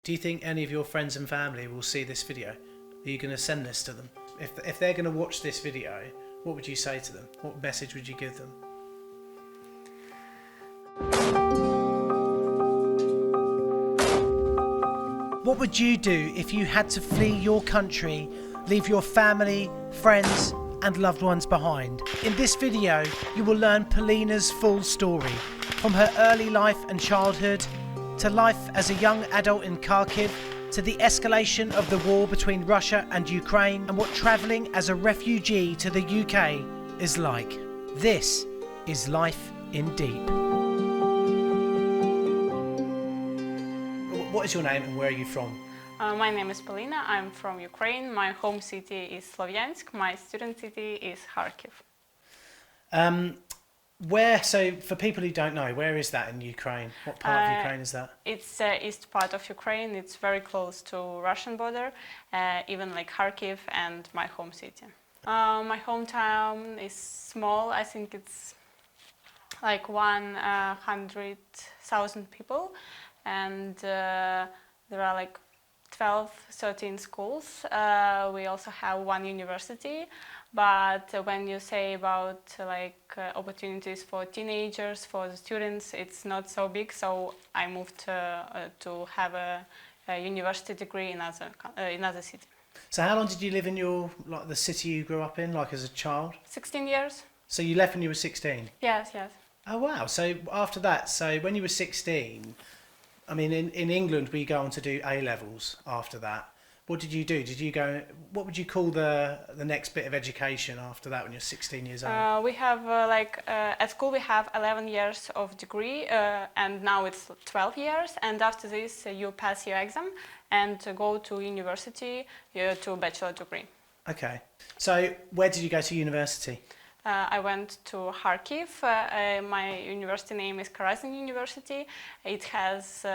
Do you think any of your friends and family will see this video? Are you going to send this to them? If they're going to watch this video, what would you say to them? What message would you give them? What would you do if you had to flee your country, leave your family, friends and loved ones behind? In this video, you will learn Polina's full story, from her early life and childhood, to life as a young adult in Kharkiv, to the escalation of the war between Russia and Ukraine, and what travelling as a refugee to the UK is like. This is Life in Deep. What is your name and where are you from? My name is Polina, I'm from Ukraine. My home city is Slovyansk, my student city is Kharkiv. So for people who don't know, where is that in Ukraine? What part of Ukraine is that? It's east part of Ukraine. It's very close to Russian border, even like Kharkiv and my home city. My hometown is small. I think it's like 100,000 people, and there are like 12, 13 schools. We also have one university. But when you say about opportunities for teenagers, for the students, it's not so big. So I moved to have a university degree in another city. So how long did you live in the city you grew up in, as a child? 16 years. So you left when you were 16? Yes, yes. Oh wow! So after that, when you were 16, I mean, in England we go on to do A levels after that. What did you do? Did you go? What would you call the next bit of education after that when you're 16 years old? We have at school we have 11 years of degree, and now it's 12 years. And after this, you pass your exam and go to university to bachelor degree. Okay. So where did you go to university? I went to Kharkiv. My university name is Karazin University. It has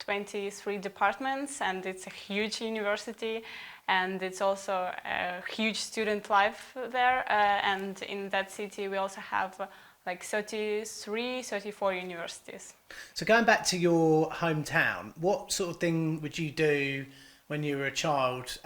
23 departments, and it's a huge university, and it's also a huge student life there. And in that city, we also have 33, 34 universities. So going back to your hometown, what sort of thing would you do when you were a child,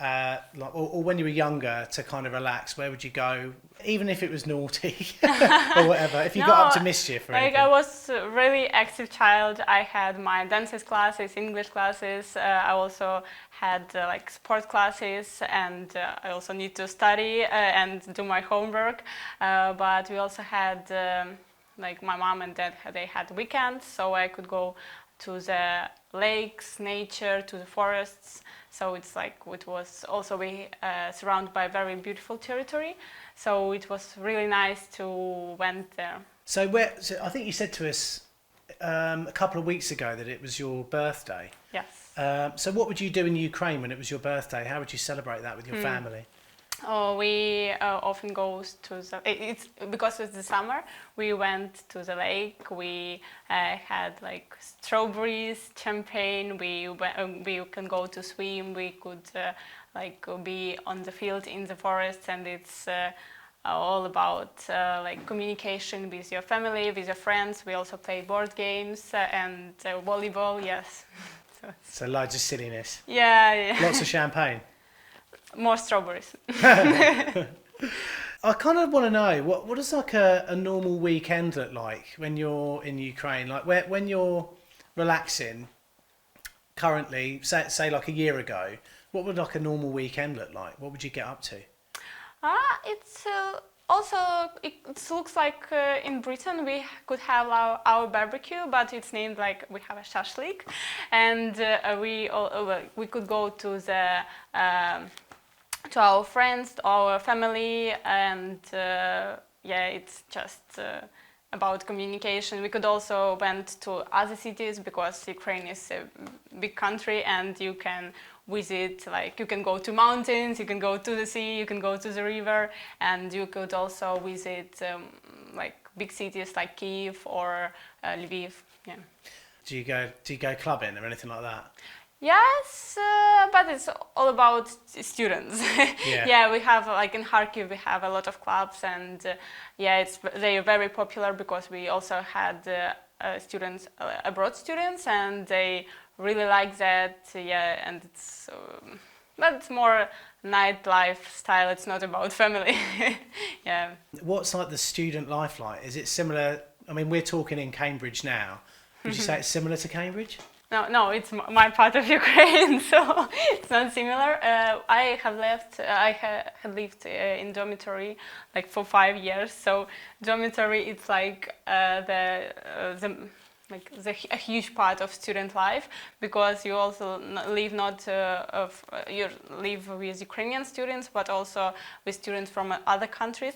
or when you were younger, to kind of relax? Where would you go, even if it was naughty or whatever, if you got up to mischief or anything? I was a really active child. I had my dances classes, English classes. I also had sport classes, and I also need to study and do my homework. But we also had, my mom and dad, they had weekends, so I could go to the lakes, nature, to the forests. So it was also surrounded by very beautiful territory. So it was really nice to went there. So I think you said to us a couple of weeks ago that it was your birthday. Yes. So what would you do in Ukraine when it was your birthday? How would you celebrate that with your family? Oh, we often go to it's because it's the summer. We went to the lake. We had strawberries, champagne. We can go to swim. We could be on the field in the forest, and it's all about communication with your family, with your friends. We also play board games and volleyball. Yes. So loads of silliness. Yeah. Lots of champagne. More strawberries. I kind of want to know, what does a normal weekend look like when you're in Ukraine? When you're relaxing currently, say a year ago, what would a normal weekend look like? What would you get up to? It's also, it looks like in Britain we could have our barbecue, but it's named we have a shashlik, and we could go to our friends, to our family, and it's just about communication. We could also went to other cities because Ukraine is a big country, and you can visit, you can go to mountains, you can go to the sea, you can go to the river, and you could also visit big cities like Kyiv or Lviv. Yeah. Do you go clubbing or anything like that? Yes, but it's all about students. Yeah. We have in Kharkiv we have a lot of clubs, and they're very popular because we also had students, abroad students, and they really like that. Yeah, and but it's more nightlife style. It's not about family. Yeah. What's like the student life like? Is it similar? I mean, we're talking in Cambridge now. Would you say it's similar to Cambridge? No, it's my part of Ukraine, so it's not similar. I have left. I had lived in dormitory like for 5 years. So dormitory, it's like a huge part of student life, because you also live you live with Ukrainian students, but also with students from other countries,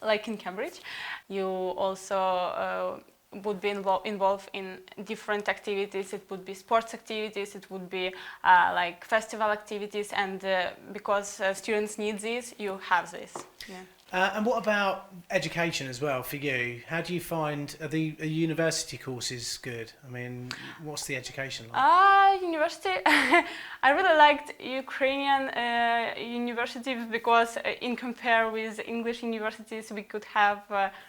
like in Cambridge. You also would be involved in different activities. It would be sports activities, it would be like festival activities, and because students need this, you have this. Yeah. And what about education as well for you? How do you find, are university courses good? I mean, what's the education like? University, I really liked Ukrainian universities, because in compare with English universities, we could have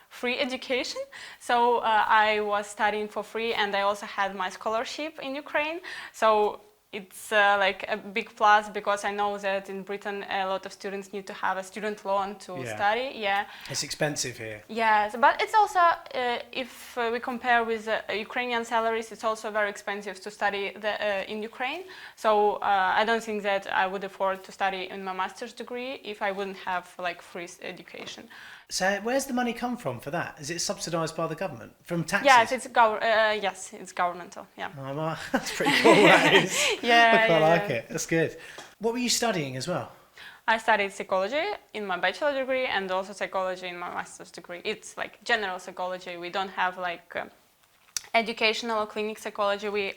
free education. So I was studying for free, and I also had my scholarship in Ukraine. So it's like a big plus, because I know that in Britain a lot of students need to have a student loan to study. Yeah, it's expensive here. Yes, but it's also if we compare with Ukrainian salaries, it's also very expensive to study in Ukraine. So I don't think that I would afford to study in my master's degree if I wouldn't have like free education. So where's the money come from for that? Is it subsidised by the government from taxes? Yes, it's governmental. Yeah. Oh, well, that's pretty cool. That is. Yeah, I like it. That's good. What were you studying as well? I studied psychology in my bachelor degree, and also psychology in my master's degree. It's like general psychology. We don't have like educational or clinic psychology. We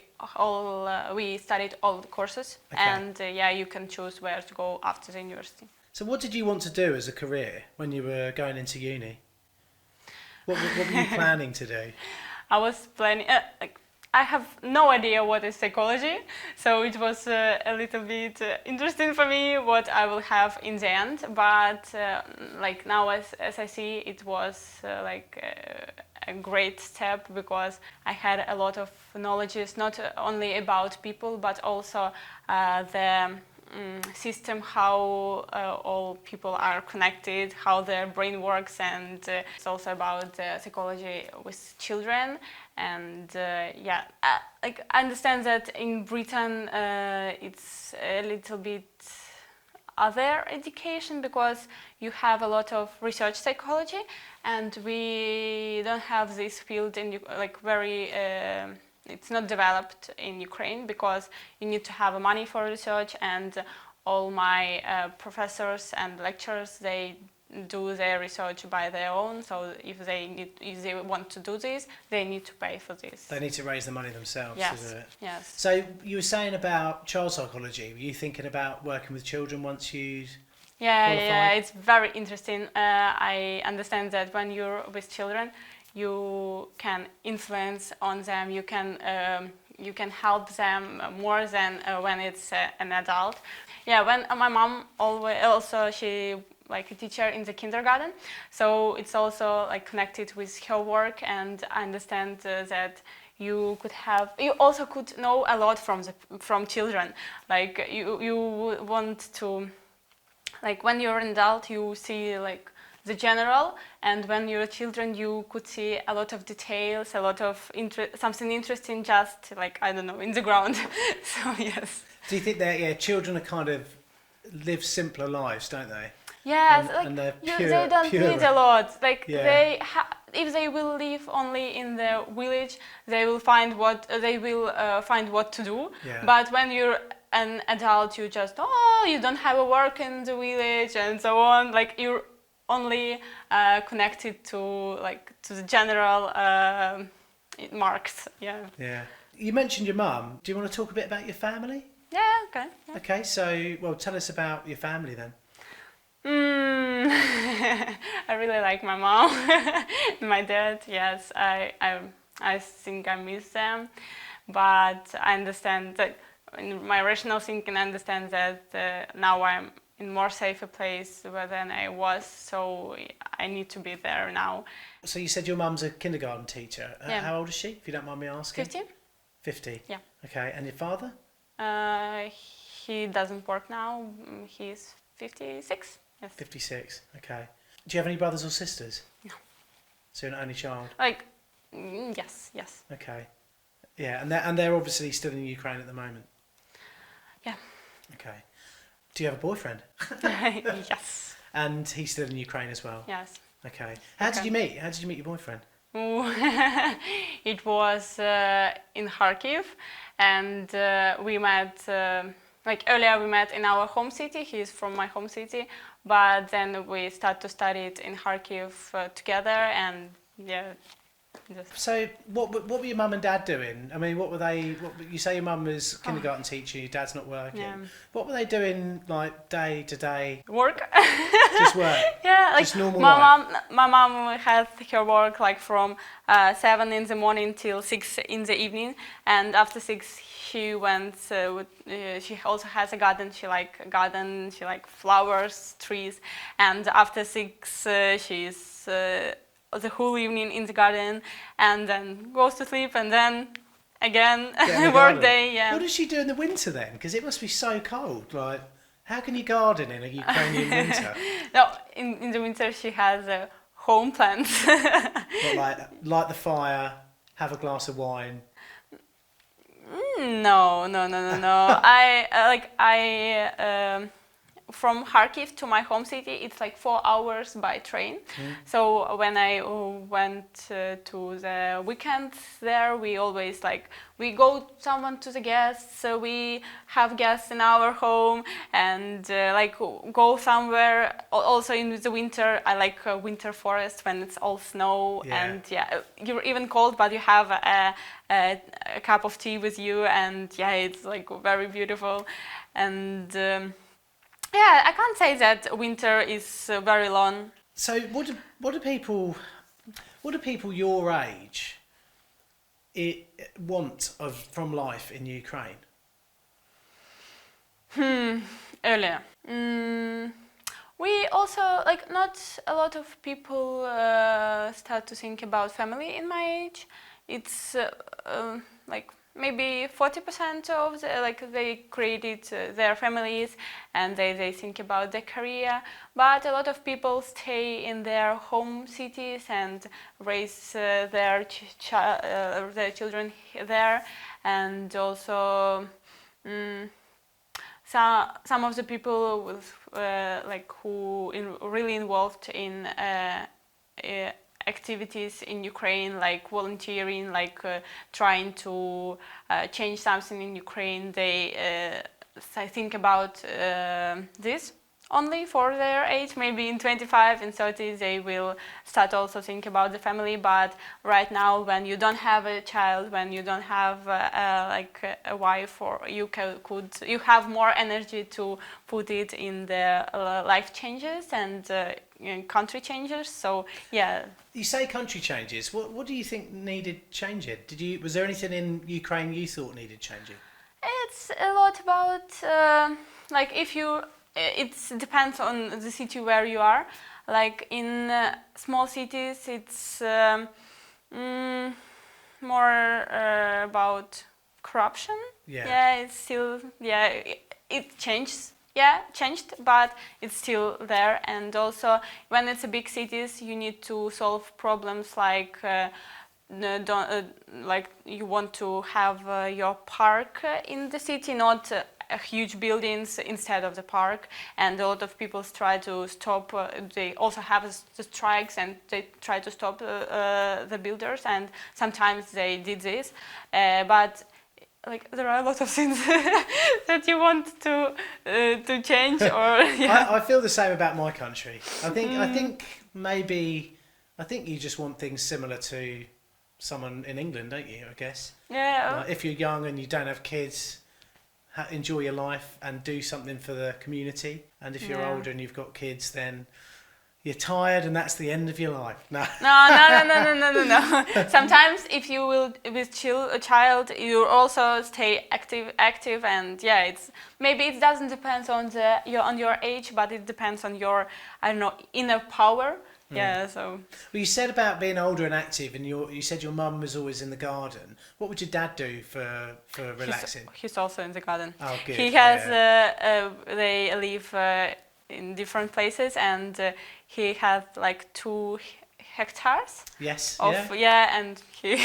studied all the courses, okay. And you can choose where to go after the university. So what did you want to do as a career when you were going into uni? What were you planning to do? I was planning, I have no idea what is psychology, so it was a little bit interesting for me what I will have in the end, but like now as I see, it was like a great step, because I had a lot of knowledge, not only about people, but also the system, how all people are connected, how their brain works, and it's also about psychology with children. And like I understand that in Britain it's a little bit other education, because you have a lot of research psychology, and we don't have this field in like very. It's not developed in Ukraine, because you need to have money for research, and all my professors and lecturers, they do their research by their own. So if they want to do this, they need to pay for this. They need to raise the money themselves. Yes. To do it. Yes. So you were saying about child psychology. Were you thinking about working with children once you? Yeah, it's very interesting. I understand that when you're with children, you can influence on them, you can help them more than when it's an adult. Yeah, when my mom she like a teacher in the kindergarten, so it's also like connected with her work, and I understand that you also could know a lot from children. Like you want to, like when you're an adult, you see like the general, and when you're children, you could see a lot of details, a lot of something interesting, just like, I don't know, in the ground. So yes. Do you think that children are kind of live simpler lives, don't they? Yes, and they're they don't need a lot. Like if they will live only in the village, they will find what to do. Yeah. But when you're an adult, you just you don't have a work in the village and so on. Like you're only connected to the general marks. Yeah. Yeah. You mentioned your mum. Do you want to talk a bit about your family? Yeah. Okay. Yeah. Okay. So, well, tell us about your family then. I really like my mom, my dad. Yes, I think I miss them, but I understand that in my rational thinking, I understand that now I'm in more safer place than I was, so I need to be there now. So you said your mum's a kindergarten teacher. Yeah. How old is she, if you don't mind me asking? 50. 50? Yeah. Okay, and your father? He doesn't work now. He's 56. Yes. 56. Okay. Do you have any brothers or sisters? No. So you're an only child. Like, yes. Okay. Yeah, and they're obviously still in Ukraine at the moment. Yeah. Okay. Do you have a boyfriend? Yes. And he's still in Ukraine as well. Yes. Okay. How did you meet? How did you meet your boyfriend? It was in Kharkiv, and we met. Like earlier, we met in our home city. He's from my home city, but then we started to study it in Kharkiv together, and yeah. So what were your mum and dad doing? I mean, what were they? You say your mum was kindergarten teacher, your dad's not working. Yeah. What were they doing like day to day? Work. Just work. Yeah, like just normal life. My mom had her work like from 7 in the morning till 6 in the evening, and after 6 she went. She also has a garden. She like flowers, trees, and after 6 she's. The whole evening in the garden, and then goes to sleep, and then again work day. Yeah. What does she do in the winter then? Because it must be so cold. Like, how can you garden in a Ukrainian winter? No, in the winter she has home plants. What, like light the fire, have a glass of wine. No. From Kharkiv to my home city, it's like 4 hours by train. So when I went to the weekends there, we always we go someone to the guests. So we have guests in our home and go somewhere. Also in the winter, I like winter forest when it's all snow and you're even cold, but you have a cup of tea with you, and it's like very beautiful. And I can't say that winter is very long. So what do people your age want from life in Ukraine? Earlier. We also not a lot of people start to think about family in my age. It's maybe 40% of they created their families and they think about their career, but a lot of people stay in their home cities and raise their children there, and also some of the people with who really involved in activities in Ukraine, like volunteering, trying to change something in Ukraine, they think about this only for their age. Maybe in 25 and 30 they will start also think about the family, but right now when you don't have a child, when you don't have a wife, or you have more energy to put it in the life changes and country changes. So you say country changes. What do you think needed changing? Was there anything in Ukraine you thought needed changing? It's a lot about if you. It depends on the city where you are. Like in small cities, it's more about corruption. It's still it changes. Changed, but it's still there. And also, when it's a big cities, you need to solve problems like you want to have your park in the city, not huge buildings instead of the park. And a lot of people try to stop. They also have the strikes, and they try to stop the builders. And sometimes they did this, but. There are a lot of things that you want to change, or I feel the same about my country. I think you just want things similar to someone in England, don't you? I guess. Yeah. If you're young and you don't have kids, enjoy your life and do something for the community. And if you're older and you've got kids, then you're tired and that's the end of your life. No. No. Sometimes if you will with a child, you also stay active, and it's maybe it doesn't depend on your age, but it depends on your inner power. Yeah, so Well, you said about being older and active, and you said your mum was always in the garden. What would your dad do for relaxing? he's also in the garden. Oh, good. He has they live in different places, and he has like 2 hectares Yes. of Yeah. and he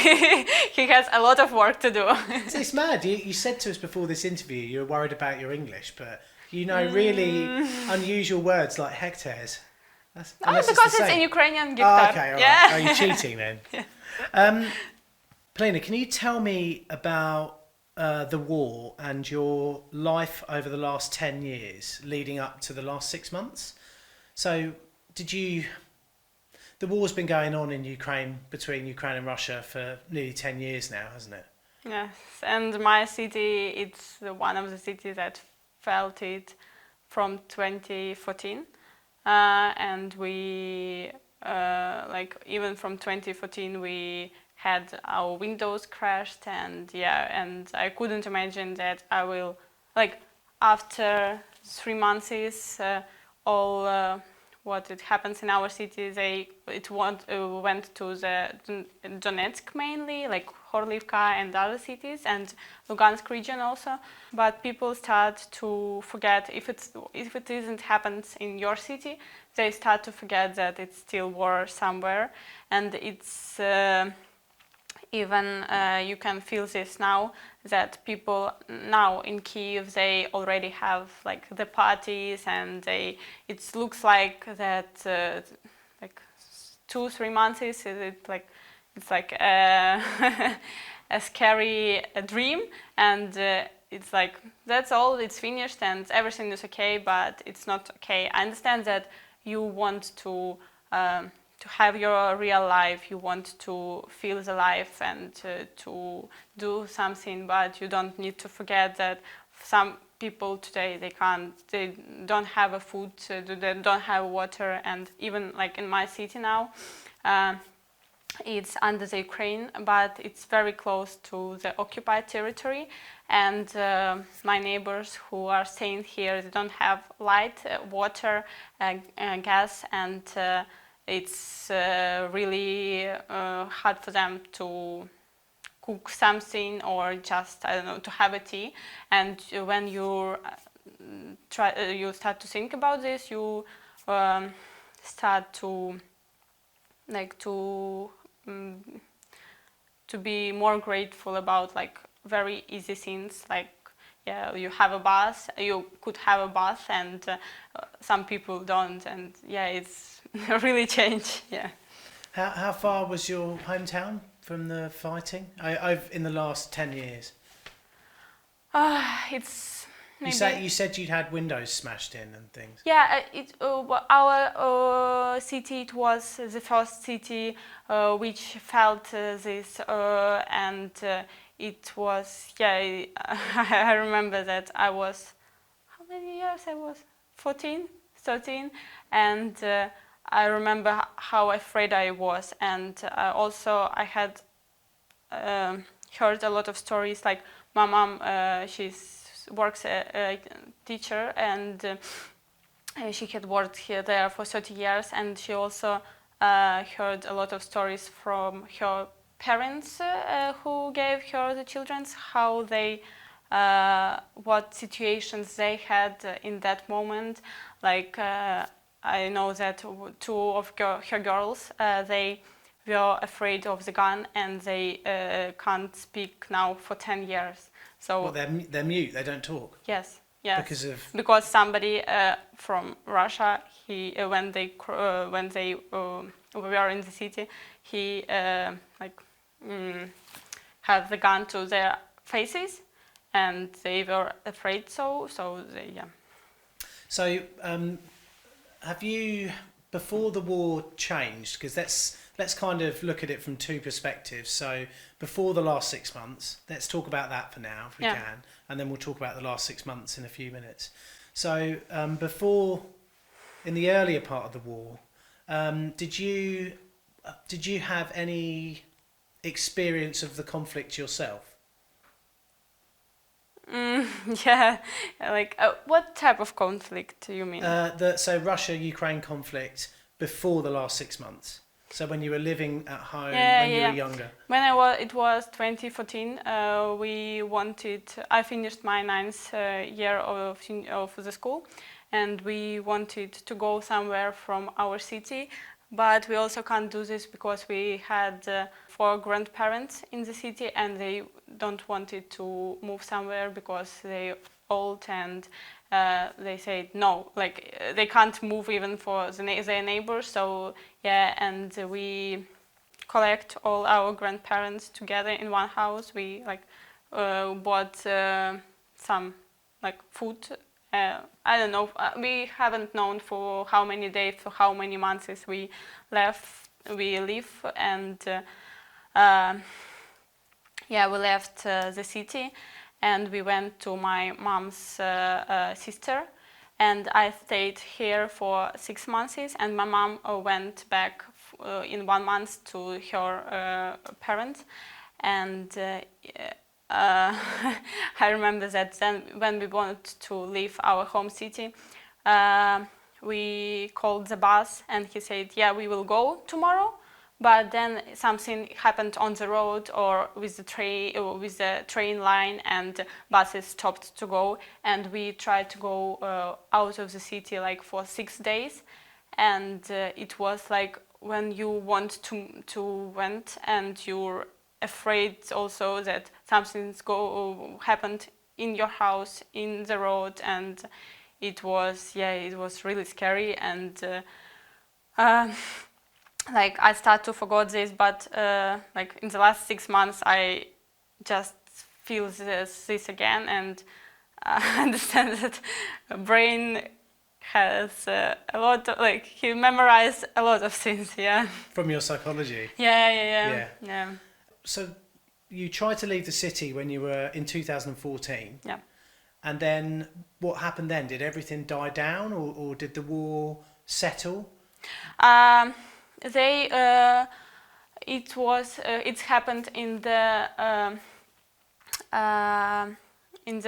he has a lot of work to do. It's mad. You said to us before this interview you were worried about your English, but you know really unusual words like hectares. Unless Because the it's same. in Ukrainian Oh, guitar. okay, all right. Yeah. Oh, you're cheating then. Polina, can you tell me about the war and your life over the last 10 years leading up to the last 6 months? So, the war's been going on in Ukraine, between Ukraine and Russia for nearly 10 years now, hasn't it? Yes, and my city, it's one of the cities that felt it from 2014, and we like even from 2014 we had our windows crashed, and and I couldn't imagine that I will like after 3 months is all. What it happens in our city, went to the Donetsk mainly, like Horlivka and other cities, and Lugansk region also. But people start to forget if it isn't happened in your city, they start to forget that it's still war somewhere, and it's. Even you can feel this now that people now in Kiev, they already have like the parties, and it looks like that like 2-3 months is it like it's like a scary dream, and it's like that's all, it's finished and everything is okay, but it's not okay. I understand that you want to have your real life, you want to feel the life and to do something, but you don't need to forget that some people today they don't have a food, they don't have water, and even like in my city now, it's under the Ukraine, but it's very close to the occupied territory, and my neighbors who are staying here, they don't have light, water, gas, and it's really hard for them to cook something or just, I don't know, to have a tea. And when you you start to think about this, you start to like to be more grateful about like very easy things, like you have a bath, you could have a bath, and some people don't, and it's really changed. How far was your hometown from the fighting? I've in the last 10 years. It's maybe. You said you'd had windows smashed in and things. Yeah, our city, it was the first city which felt this, and it was I remember that I was, how many years I was? 14, 13, and I remember how afraid I was, and also I had heard a lot of stories. Like my mom, works a teacher, and she had worked there for 30 years, and she also heard a lot of stories from her parents who gave her the children, how they what situations they had in that moment. Like I know that 2 of her girls, they were afraid of the gun, and they can't speak now for 10 years. So well, they're mute. They don't talk. Yes. Because somebody from Russia, when they were in the city, he had the gun to their faces, and they were afraid. So have you, before the war changed, because let's kind of look at it from 2 perspectives. So before the last 6 months, let's talk about that for now, if we can, and then we'll talk about the last 6 months in a few minutes. So before, in the earlier part of the war, did you have any experience of the conflict yourself? Like what type of conflict do you mean? So Russia-Ukraine conflict before the last 6 months? So when you were living at home, Yeah, when you yeah. were younger? When it was 2014, I finished my ninth year of the school, and we wanted to go somewhere from our city, but we also can't do this because we had 4 grandparents in the city, and they don't wanted to move somewhere because they old, and they said no, like they can't move even for their neighbors. So yeah, and we collect all our grandparents together in one house. We bought some like food. I don't know. We haven't known for how many days, for how many months we live, and yeah, we left the city, and we went to my mom's sister, and I stayed here for 6 months, and my mom went back in 1 month to her parents, and I remember that then when we wanted to leave our home city, we called the bus, and he said, yeah, we will go tomorrow, but then something happened on the road or with the train line, and buses stopped to go, and we tried to go out of the city like for 6 days, and it was like when you want to went, and you're afraid also that something's happened in your house, in the road, and it was really scary, and like I start to forget this, but like in the last 6 months I just feel this again, and I understand that brain has a lot of, like, he memorized a lot of things. Yeah. From your psychology? Yeah. So you tried to leave the city when you were in 2014. Yeah. And then what happened then? Did everything die down, or did the war settle? It happened in the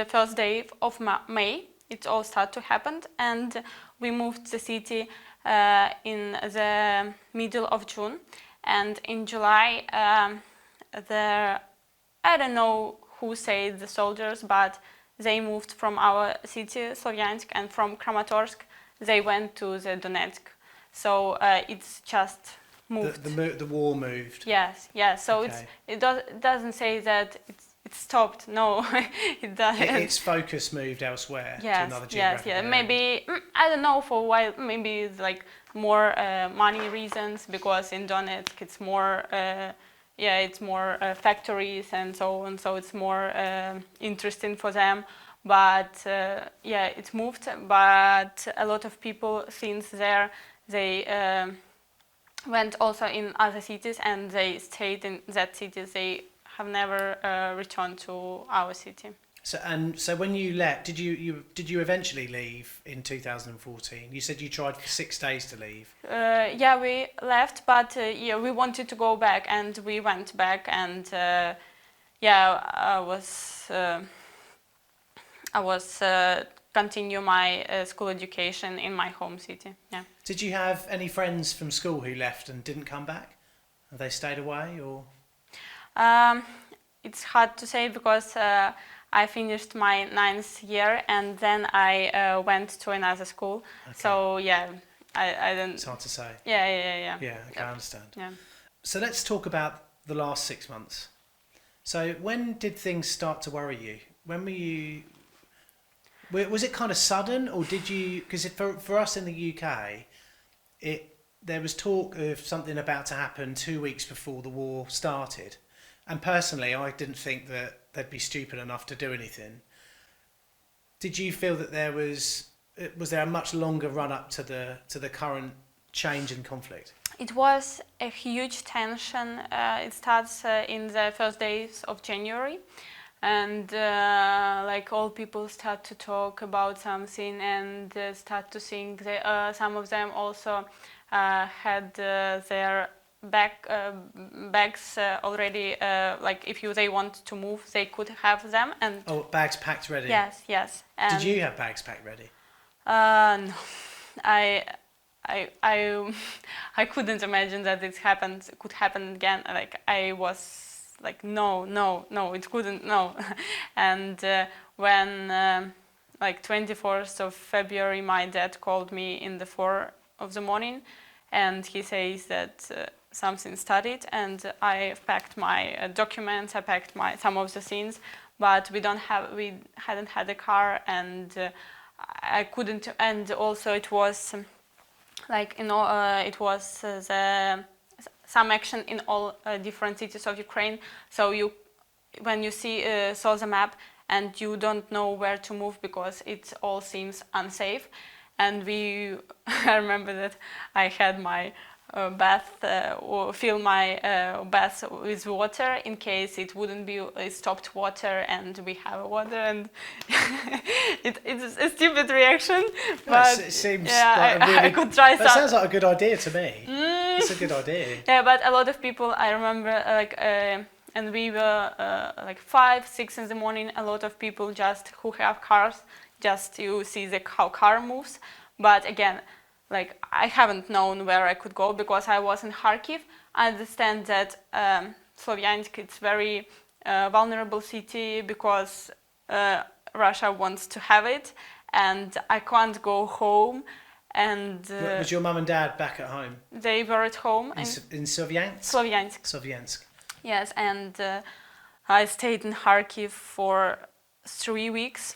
first day of May. It all started to happen, and we moved the city in the middle of June, and in July I don't know who said the soldiers, but they moved from our city Slovyansk, and from Kramatorsk they went to the Donetsk. So it's just moved. The war moved. Yes. So okay. it doesn't say that it stopped. No, it does. Its focus moved elsewhere to another geographic area. Maybe I don't know for why. Maybe it's like more money reasons, because in Donetsk it's more. It's more factories and so on. So it's more interesting for them. But it moved. But a lot of people since there they went also in other cities, and they stayed in that city. They have never returned to our city. So when you left, did you eventually leave in 2014? You said you tried for 6 days to leave. We left, but we wanted to go back, and we went back, and I was continue my school education in my home city. Yeah. Did you have any friends from school who left and didn't come back? Have they stayed away, or? It's hard to say, because I finished my 9th year, and then I went to another school. Okay. So I don't. It's hard to say. Yeah. Yeah, okay, I understand. Yeah. So let's talk about the last 6 months. So when did things start to worry you? When were you? Was it kind of sudden, or did you? Because for us in the UK, there was talk of something about to happen 2 weeks before the war started, and personally, I didn't think that they'd be stupid enough to do anything. Did you feel that was there a much longer run up to the current change in conflict? It was a huge tension. It starts in the first days of January. And like all people start to talk about something, and start to think. Some of them also had their bags already. Like if they want to move, they could have them. And bags packed ready. Yes. Did you have bags packed ready? No, I I couldn't imagine that could happen again. Like I was like, no, it couldn't, no. And when like 24th of February, my dad called me in the 4 of the morning, and he says that something started, and I packed my documents, I packed some of the things, but we hadn't had a car, and I couldn't. And also it was like it was some action in all different cities of Ukraine. So when you saw the map, and you don't know where to move because it all seems unsafe. And I remember that I had my bath, or fill my bath with water in case it wouldn't be stopped water, and we have water, and it's a stupid reaction, but it seems yeah, like I could try. That sounds like a good idea to me. It's a good idea. Yeah, but a lot of people, I remember, and we were like 5, 6 in the morning. A lot of people who have cars, just you see how car moves. But again, like I haven't known where I could go because I was in Kharkiv. I understand that Slovyansk it's very vulnerable city because Russia wants to have it, and I can't go home. And was your mum and dad back at home? They were at home in Sovyansk. Slovyansk. Yes, and I stayed in Kharkiv for 3 weeks,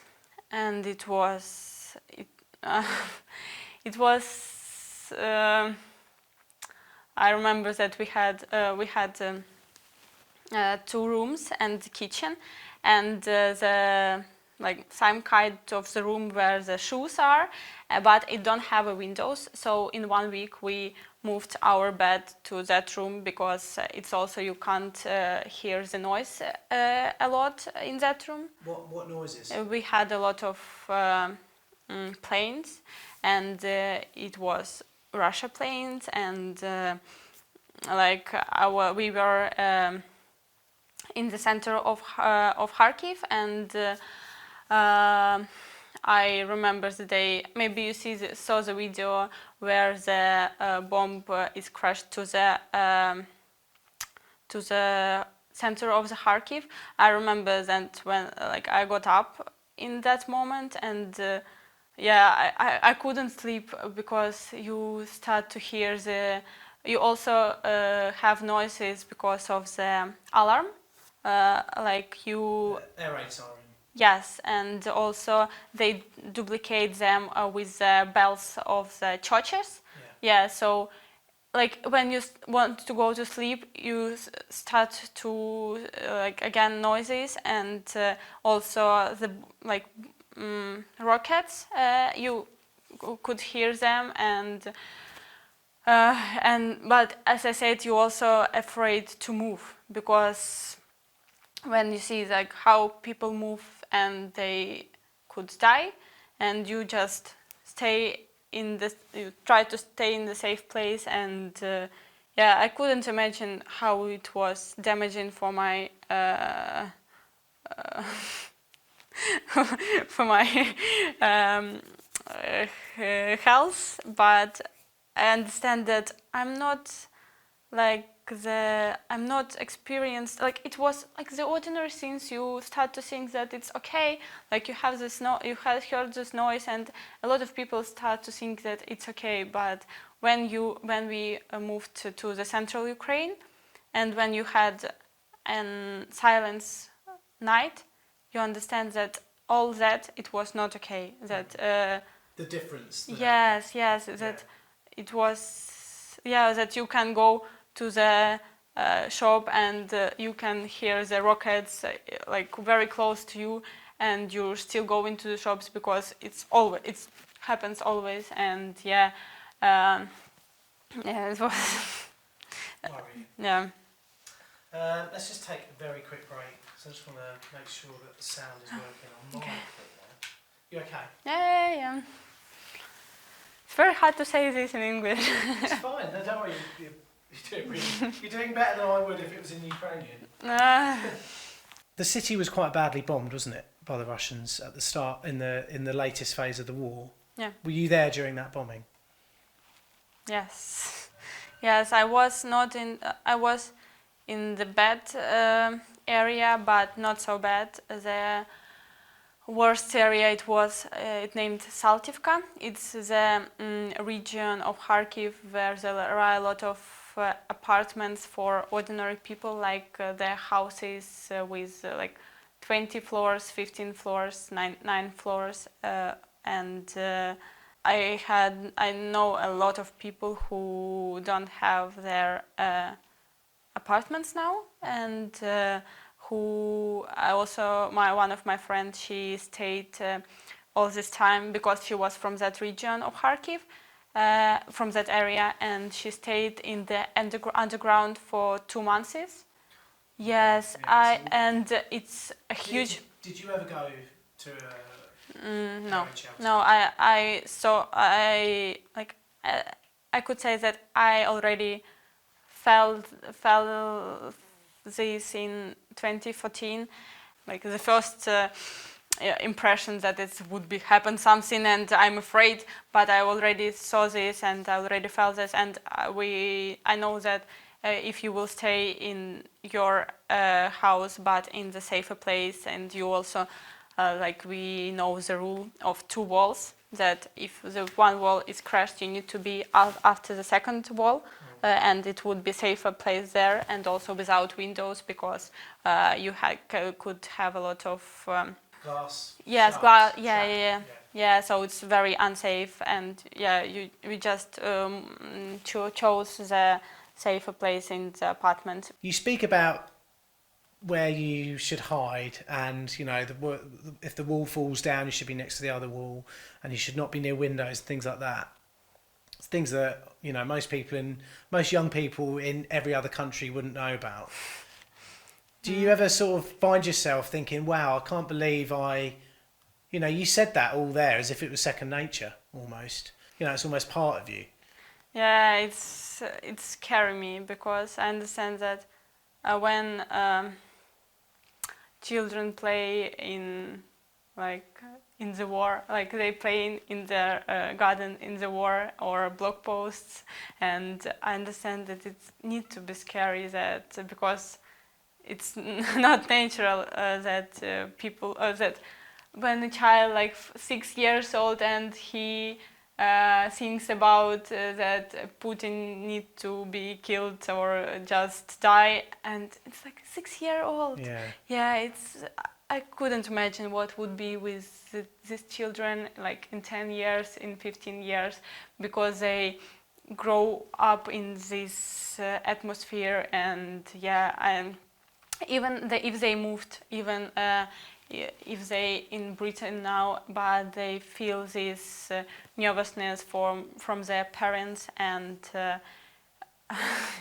and it was I remember that we had 2 rooms and the kitchen, and the like some kind of the room where the shoes are, but it don't have a windows. So in 1 week we moved our bed to that room because it's also you can't hear the noise a lot in that room. What noises? We had a lot of planes, and it was Russia planes, and like we were in the center of Kharkiv, and I remember the day. Maybe you saw the video where the bomb is crashed to the center of the Kharkiv. I remember that when like I got up in that moment, and yeah, I couldn't sleep because you start to hear you also have noises because of the alarm, like you. Air raid siren. Yes, and also they duplicate them with the bells of the churches. Yeah, so like when you want to go to sleep, you start to like again noises, and also the like rockets. You could hear them, and but as I said, you also afraid to move because when you see like how people move and they could die, and you just you try to stay in the safe place, and yeah, I couldn't imagine how it was damaging for my for my health, but I understand that I'm not experienced, like it was like the ordinary things. You start to think that it's okay, like you have you have heard this noise, and a lot of people start to think that it's okay. But when we moved to the central Ukraine, and when you had an silence night, you understand that all that it was not okay. That the difference. Yes, that it was that you can go to the shop, and you can hear the rockets like very close to you, and you're still going to the shops because it happens always. And yeah, it was yeah. Let's just take a very quick break. So I just want to make sure that the sound is working on my equipment. You okay? Yeah. It's very hard to say this in English. It's fine. No, don't worry. You're doing better than I would if it was in Ukrainian. The city was quite badly bombed, wasn't it, by the Russians at the start in the latest phase of the war? Yeah. Were you there during that bombing? Yes, yes. I was not in. I was in the bad area, but not so bad. The worst area it was. It named Saltivka. It's the region of Kharkiv where there are a lot of apartments for ordinary people, like their houses with like 20 floors, 15 floors, nine floors, and I know a lot of people who don't have their apartments now, and who I also one of my friends, she stayed all this time because she was from that region of Kharkiv, from that area, and she stayed in the underground for 2 months. Yes, Yeah, and it's a huge. Did you ever go to No, no. I could say that I already felt this in 2014, like the first impression that it would be happen something, and I'm afraid. But I already saw this, and I already felt this, and I know that if you will stay in your house, but in the safer place, and you also like we know the rule of 2 walls, that if the one wall is crashed, you need to be after the second wall, and it would be safer place there, and also without windows, because you could have a lot of glass? yes, shards, yeah. So it's very unsafe, and yeah, we just chose the safer place in the apartment. You speak about where you should hide, and you know, if the wall falls down, you should be next to the other wall, and you should not be near windows, things like that. It's things that, you know, most young people in every other country wouldn't know about. Do you ever sort of find yourself thinking, wow, I can't believe you know, you said that all there as if it was second nature almost. You know, it's almost part of you. Yeah, it's scary me, because I understand that when children play in the war, like they play in their garden in the war, or block posts, and I understand that it needs to be scary, that because it's not natural that people that when a child like 6 years old and he thinks about that Putin need to be killed or just die, and it's like 6-year-old. Yeah, it's I couldn't imagine what would be with these children like in 10 years, in 15 years, because they grow up in this atmosphere, and yeah, and even if they moved, even if they in Britain now, but they feel this nervousness from their parents, and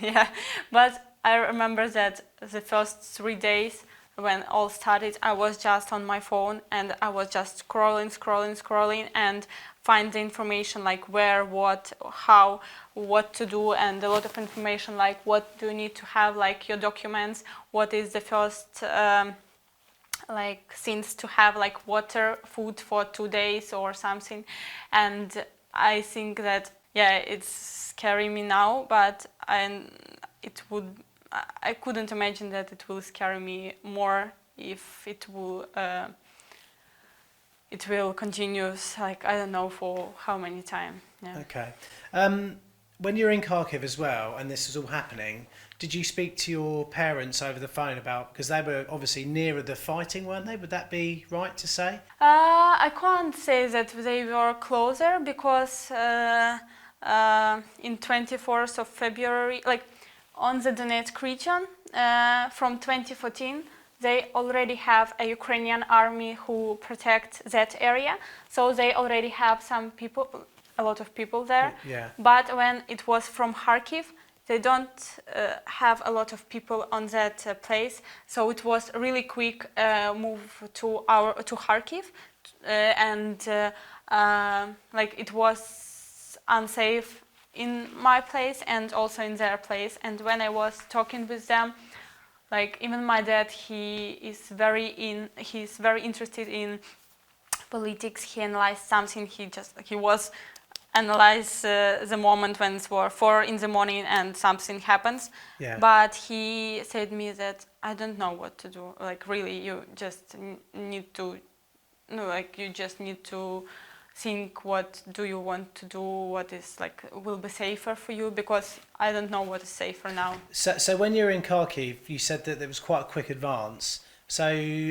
yeah. But I remember that the first 3 days when all started, I was just on my phone, and I was just scrolling and find the information, like where, what, how, what to do, and a lot of information, like what do you need to have, like your documents, what is the first like things to have, like water, food for 2 days or something. And I think that, yeah, it's scary me now, but I couldn't imagine that it will scare me more if it will continue, like, I don't know for how many time. Yeah. Okay. When you were in Kharkiv as well, and this was all happening, did you speak to your parents over the phone about, because they were obviously nearer the fighting, weren't they? Would that be right to say? I can't say that they were closer, because in 24th of February, like on the Donetsk region, from 2014, they already have a Ukrainian army who protect that area. So they already have some people, a lot of people there. Yeah. But when it was from Kharkiv, they don't have a lot of people on that place. So it was really quick move to Kharkiv, and like it was unsafe in my place and also in their place. And when I was talking with them, like even my dad, he's very interested in politics. He analyzed something. He was analyze the moment when it was 4 in the morning and something happens. Yeah. But he said me that I don't know what to do. Like really, you just need to, no, like you just need to think what do you want to do, what is like will be safer for you, because I don't know what is safer now. So when you were in Kharkiv, you said that there was quite a quick advance. So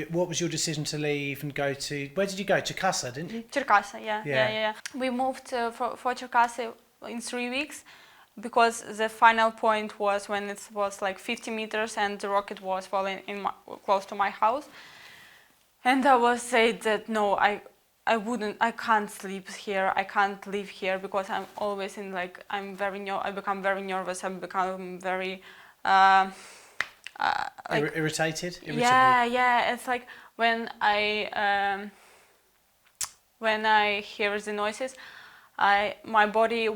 what was your decision to leave and go to, where did you go? Cherkasy, didn't you? Cherkasy, yeah. We moved for Cherkasy in 3 weeks, because the final point was when it was like 50 meters and the rocket was falling close to my house. And I was said that no, I can't sleep here, I can't live here, because I'm always in like, I become very nervous, I become very like, irritated? Yeah, it's like when I hear the noises, my body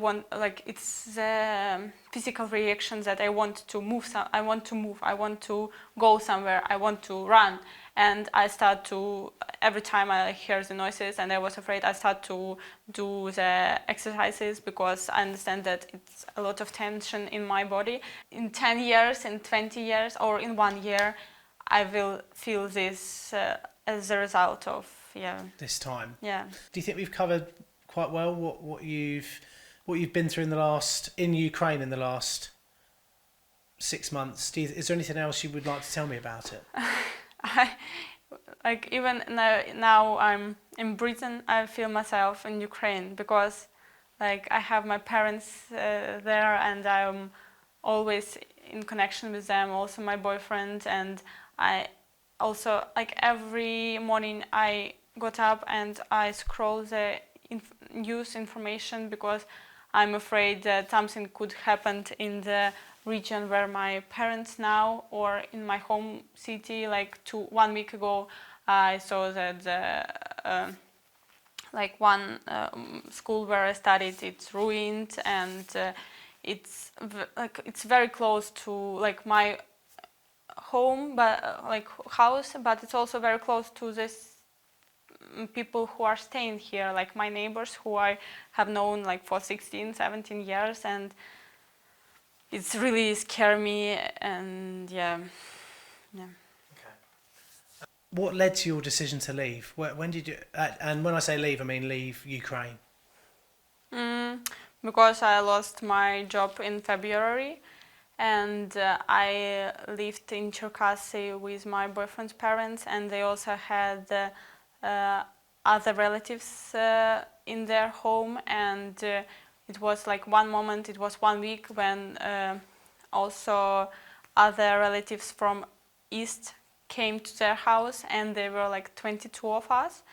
it's the physical reaction that I want to move. I want to go somewhere, I want to run, and I start to, every time I hear the noises and I was afraid, I start to do the exercises, because I understand that it's a lot of tension in my body. In 10 years, in 20 years, or in 1 year, I will feel this as a result of this time. Yeah. Do you think we've covered quite well what you've been through in Ukraine in the last 6 months? Is there anything else you would like to tell me about it? Like even now I'm in Britain, I feel myself in Ukraine, because like I have my parents there and I'm always in connection with them, also my boyfriend, and I also, like, every morning I got up and I scroll the news information, because I'm afraid that something could happen in the region where my parents now, or in my home city. Like 1 week ago, I saw that like one school where I studied, it's ruined, and it's very close to like my home, but like house, but it's also very close to this people who are staying here, like my neighbors who I have known like for 16, 17 years, and it's really scary me, and yeah. Okay. What led to your decision to leave? When did you, and when I say leave, I mean leave Ukraine? Because I lost my job in February, and I lived in Cherkasy with my boyfriend's parents, and they also had other relatives in their home, and it was like one moment, it was 1 week when also other relatives from East came to their house, and there were like 22 of us.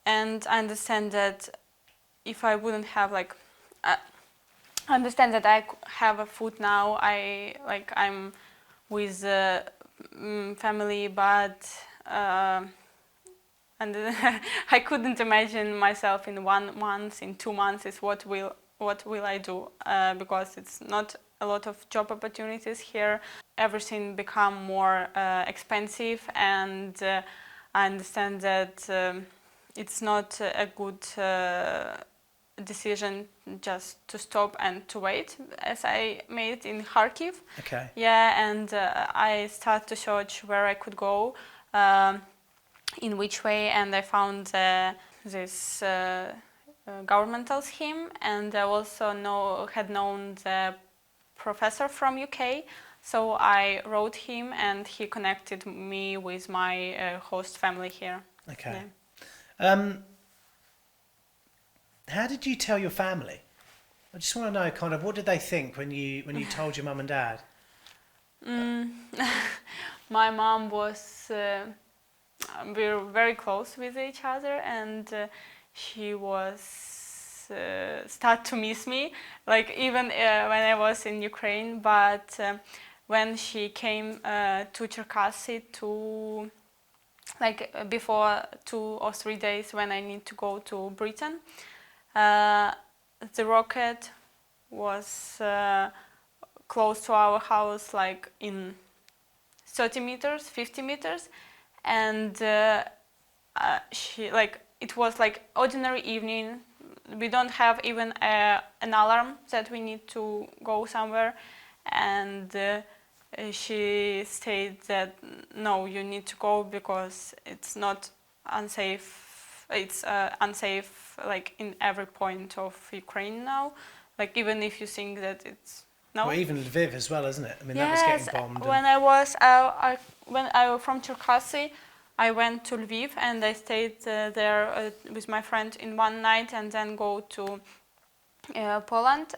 And I understand that if I wouldn't have like I understand that I have a food now, I'm with family, but and I couldn't imagine myself in 1 month, in 2 months is what will I do, because it's not a lot of job opportunities here. Everything become more expensive, and I understand that it's not a good decision just to stop and to wait, as I made in Kharkiv. Okay. Yeah, and I started to search where I could go, in which way, and I found this governmental scheme, and I also had known the professor from UK, so I wrote him and he connected me with my host family here. Okay. Yeah. How did you tell your family? I just want to know, kind of, what did they think when you told your mum and dad? My mom was we were very close with each other, and she was start to miss me, like even when I was in Ukraine. But when she came to Cherkasy to before 2 or 3 days when I need to go to Britain, the rocket was close to our house, like in 30 meters, 50 meters, and she it was like ordinary evening. we don't have even an alarm that we need to go somewhere, and she said that no, you need to go because it's not unsafe. It's unsafe like in every point of Ukraine now. Like even if you think that it's no. Well, even Lviv as well, isn't it? I mean, that was Yes, getting bombed. when I was from Cherkasy, I went to Lviv and I stayed there with my friend in one night and then go to Poland.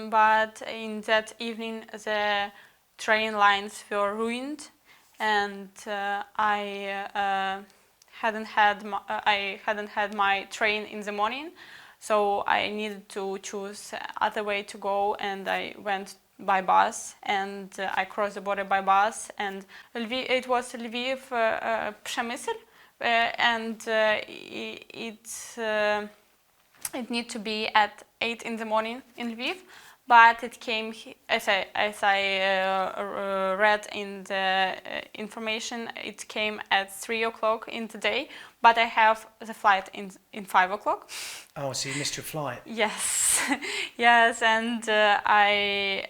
But in that evening, the train lines were ruined, and I hadn't had my train in the morning, so I needed to choose other way to go, and I went by bus, and I crossed the border by bus, and it was Lviv Przemysl, and it need to be at 8 in the morning in Lviv, but it came, as I read in the information, it came at 3 o'clock in the day, but I have the flight in 5 o'clock. Oh, so you missed your flight? Yes, yes, and I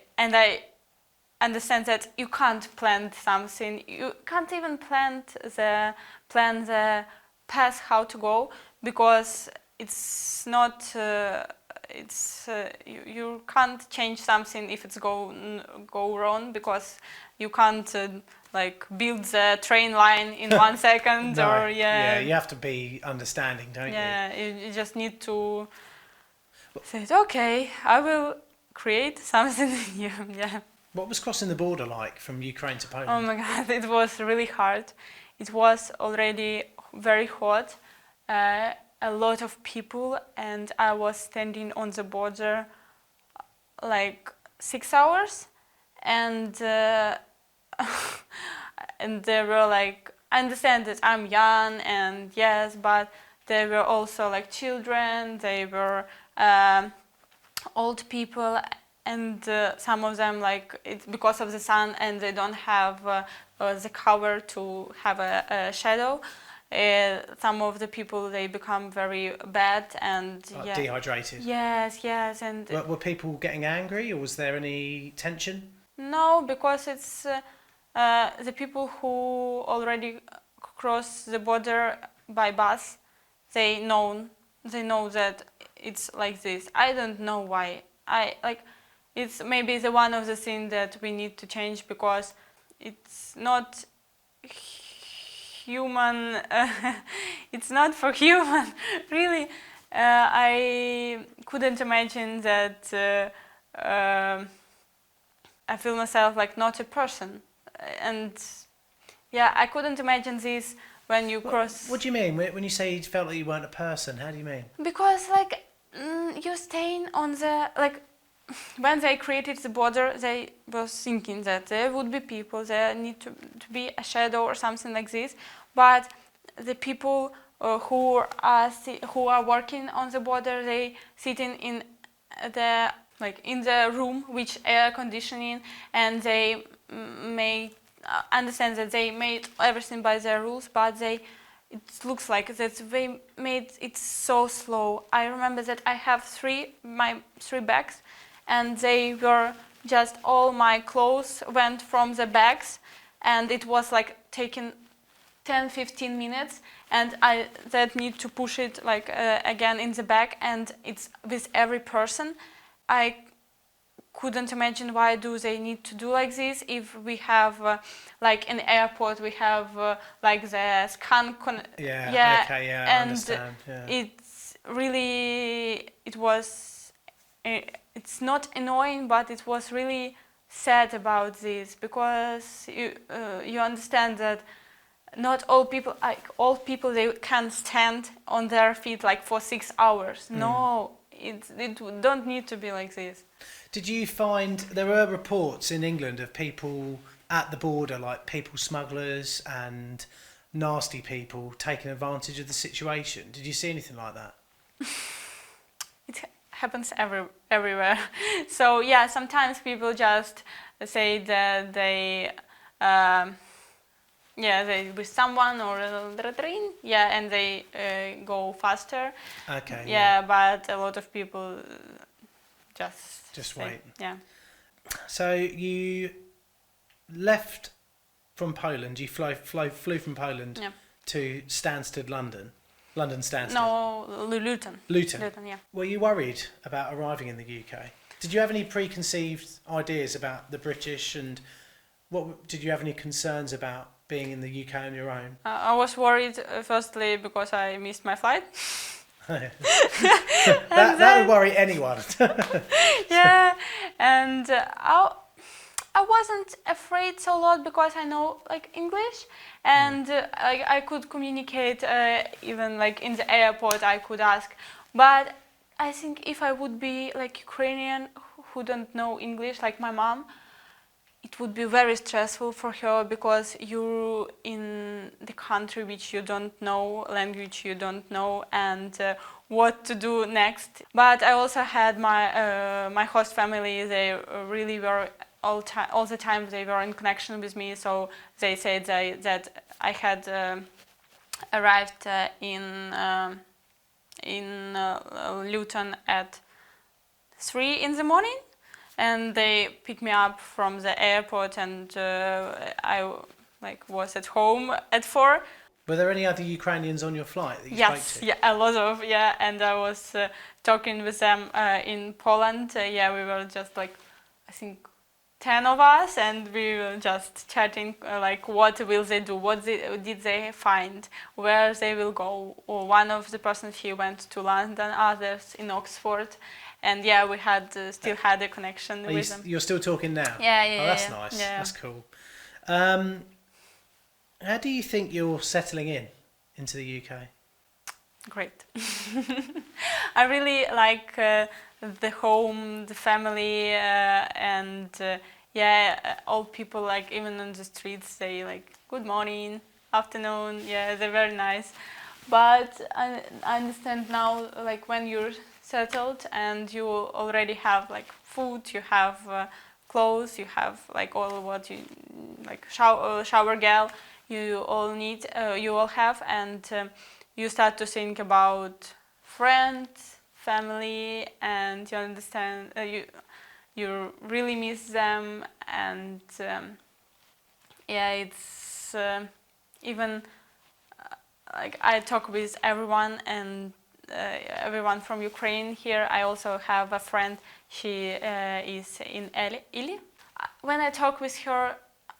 understand that you can't plan something. You can't even plan the path how to go, because it's not. You can't change something if it's go wrong, because you can't like build the train line in 1 second. No. Or Yeah, you have to be understanding, don't you? Yeah, you just need to say, okay, I will create something new. Yeah. What was crossing the border like from Ukraine to Poland? Oh my God, it was really hard. It was already very hot, a lot of people, and I was standing on the border like 6 hours, and and they were like, I understand that I'm young, and yes, but they were also like children, they were old people, and some of them like it's because of the sun and they don't have the cover to have a shadow. Some of the people, they become very bad and Like dehydrated? Yes, yes. And were people getting angry, or was there any tension? no, because it's the people who already cross the border by bus, they know that it's like this. I don't know why. It's maybe the one of the things that we need to change, because it's not human. It's not for human, really. I couldn't imagine that. I feel myself like not a person, and yeah, I couldn't imagine this when you cross. What do you mean when you say you felt like you weren't a person? How do you mean? Because like you're staying on the like. When they created the border, they were thinking that there would be people, there need to be a shadow or something like this. But the people who are working on the border, they sitting in the in the room which air conditioning, and they may understand that they made everything by their rules, but it looks like that they made it so slow. I remember that I have my three bags, and they were just all my clothes went from the bags, and it was like taking 10-15 minutes, and I need to push it like again in the bag, and it's with every person. I couldn't imagine why do they need to do like this. If we have like in airport we have like the scan I understand. Yeah. It's really it's not annoying, but it was really sad about this, because you understand that not all people they can stand on their feet like for 6 hours. No, it don't need to be like this. Did you find there were reports in England of people at the border, like people smugglers and nasty people taking advantage of the situation? Did you see anything like that? It happens everywhere. So yeah, sometimes people just say that they Yeah, they with someone or the train. Yeah, and they go faster. Okay. Yeah, but a lot of people just wait. Yeah. So you left from Poland. You flew from Poland to Stansted, London. London Stansted. No, Luton. Luton. Luton, yeah. Were you worried about arriving in the UK? Did you have any preconceived ideas about the British, and what did you have any concerns about being in the UK on your own? I was worried firstly because I missed my flight. that would worry anyone. Yeah, and I wasn't afraid so lot because I know like English, and I could communicate even like in the airport I could ask. But I think if I would be like Ukrainian who don't know English, like my mom, it would be very stressful for her because you're in the country which you don't know, language you don't know, and what to do next. But I also had my host family. They really were all the time. They were in connection with me. So they said that I had arrived in Luton at 3 in the morning. And they picked me up from the airport, and I was at home at 4. Were there any other Ukrainians on your flight that you spoke to? Yeah, a lot of, and I was talking with them in Poland. We were just like, I think 10 of us, and we were just chatting like what will they do, what did they find, where they will go. Or one of the persons, he went to London, others in Oxford. And we had still had a connection with them. You're still talking now? Yeah. Oh, that's nice. Yeah. That's cool. How do you think you're settling into the UK? Great. I really like the home, the family, and all people, like even on the streets, say like good morning, afternoon. Yeah, they're very nice. But I understand now, like when you're settled and you already have like food, you have clothes, you have like all what you like shower gel, you all need, you all have, and you start to think about friends, family, and you understand you really miss them, and it's even like I talk with everyone, and everyone from Ukraine here. I also have a friend, she is in Ili. When I talk with her,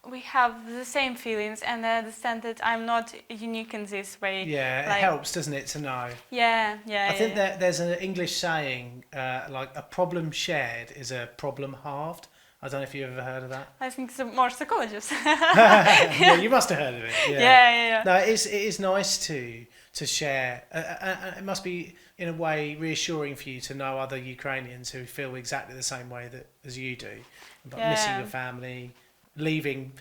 we have the same feelings, and I understand that I'm not unique in this way. Yeah, it helps, doesn't it, to know? Yeah. I think that there's an English saying, like a problem shared is a problem halved. I don't know if you've ever heard of that. I think it's more psychologists. Yeah, you must have heard of it. Yeah. No, it is nice to share. It must be in a way reassuring for you to know other Ukrainians who feel exactly the same way as you do, about missing your family, leaving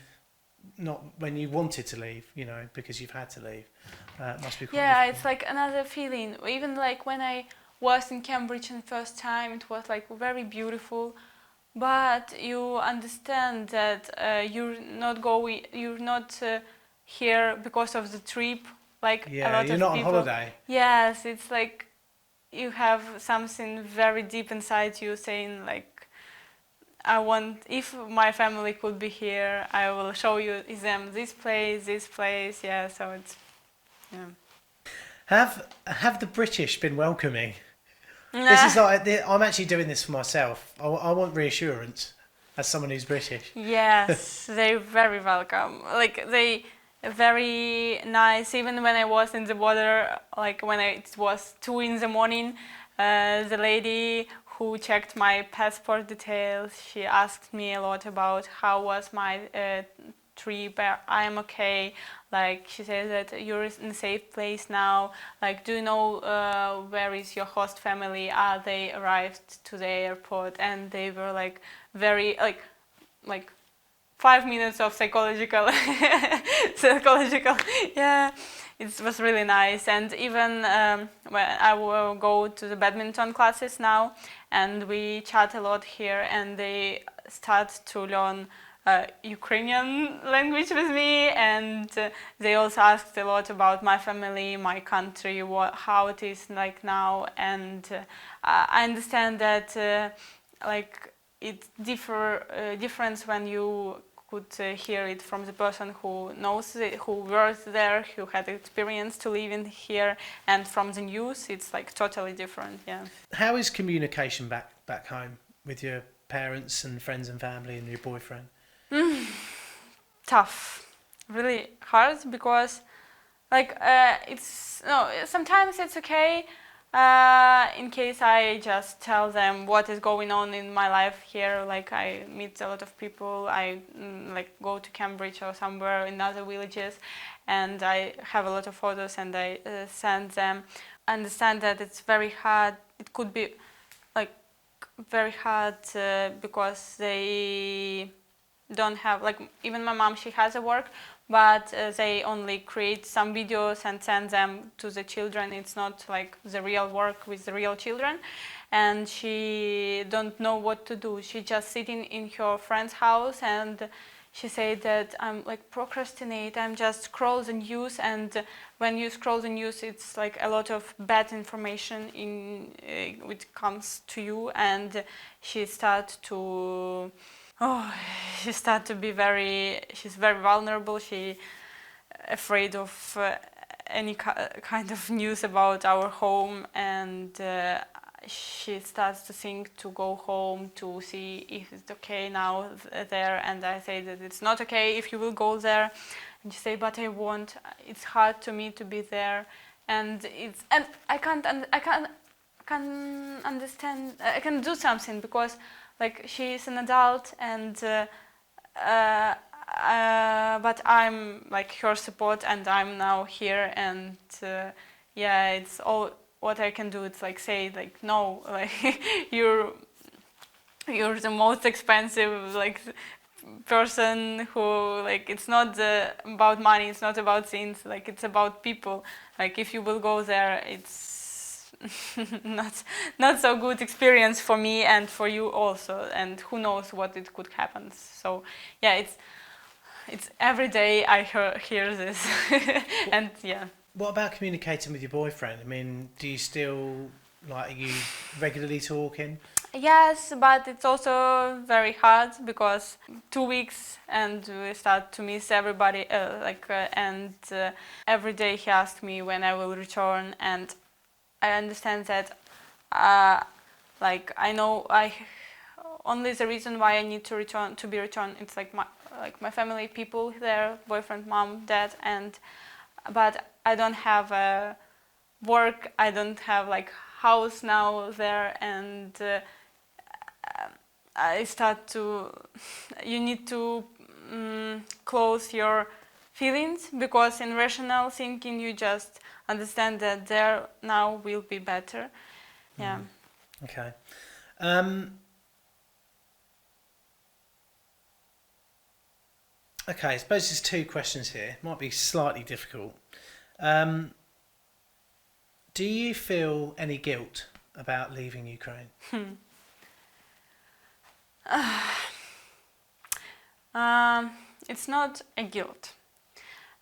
not when you wanted to leave, because you've had to leave. It must be quite difficult. It's like another feeling. Even like when I was in Cambridge the first time, it was like very beautiful. But you understand that you're not here because of the trip. Like a lot you're of not people. on holiday. Yes, it's like you have something very deep inside you saying like, if my family could be here, I will show them this place. Yeah, so it's, Have the British been welcoming? This is like, I'm actually doing this for myself. I want reassurance as someone who's British. Yes, they're very welcome. Like they very nice. Even when I was in the border, like when it was 2 in the morning, the lady who checked my passport details, she asked me a lot about how was my trip. I am okay. Like she said that you're in a safe place now. Like, do you know where is your host family? Are they arrived to the airport? And they were like very like 5 minutes of psychological. Yeah, it was really nice. And even when I will go to the badminton classes now, and we chat a lot here, and they start to learn Ukrainian language with me, and they also asked a lot about my family, my country, how it is like now, and I understand that like it's difference when you could hear it from the person who knows it, who works there, who had experience to live in here, and from the news, it's like totally different. Yeah. How is communication back home with your parents and friends and family and your boyfriend? Tough, really hard, because like it's no, sometimes it's okay in case I just tell them what is going on in my life here. Like I meet a lot of people, I like go to Cambridge or somewhere in other villages, and I have a lot of photos and I send them. I understand that it's very hard, it could be like very hard because they don't have, like, even my mom, she has a work, but they only create some videos and send them to the children. It's not like the real work with the real children, and she don't know what to do. She just sitting in her friend's house, and she said that I'm like procrastinate, I'm just scroll the news, and when you scroll the news, it's like a lot of bad information in which comes to you, and she start to be very, she's very vulnerable. She afraid of any kind of news about our home, and she starts to think to go home to see if it's okay now there, and I say that it's not okay if you will go there, and she say, but I won't, it's hard to me to be there, and I can't understand, I can do something, because like she is an adult, and but I'm like her support, and I'm now here, and yeah, it's all what I can do. It's like say like no, like you're the most expensive like person who, like, it's not about money, it's not about things, like it's about people. Like if you will go there, it's not so good experience for me and for you also, and who knows what it could happen. So yeah, it's every day I hear this. And yeah. What about communicating with your boyfriend? I mean, do you still, like, are you regularly talking? Yes, but it's also very hard, because 2 weeks and we start to miss everybody, and every day he asks me when I will return, and I understand that like I know I only the reason why I need to be returned, it's like my family, people there, boyfriend, mom, dad, and but I don't have a work, I don't have like house now there, and I start to, you need to close your feelings, because in rational thinking you just understand that there now will be better. Yeah. Okay. Okay, I suppose there's two questions here. Might be slightly difficult. Do you feel any guilt about leaving Ukraine? It's not a guilt.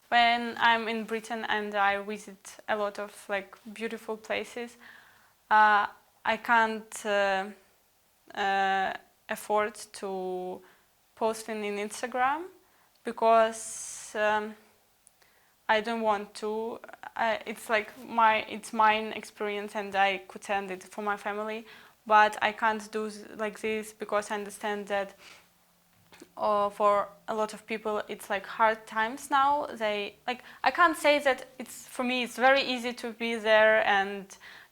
When I'm in Britain and I visit a lot of like beautiful places, I can't afford to post in Instagram, because I don't want to. It's like it's mine experience, and I could send it for my family, but I can't do like this, because I understand that for a lot of people it's like hard times now. They like, I can't say that it's, for me it's very easy to be there, and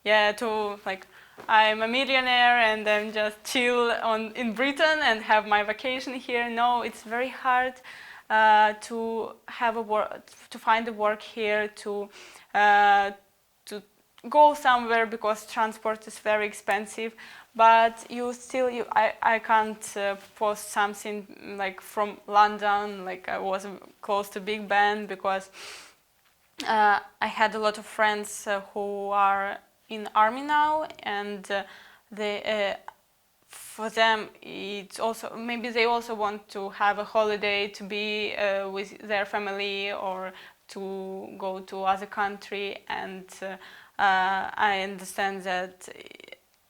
yeah, to like I'm a millionaire and I'm just chill in Britain and have my vacation here. No, it's very hard to have a work, to find a work here, to go somewhere, because transport is very expensive. But I can't post something like from London, like I was close to Big Ben, because I had a lot of friends who are in army now, and they for them it's also, maybe they also want to have a holiday, to be with their family, or to go to other country, and I understand that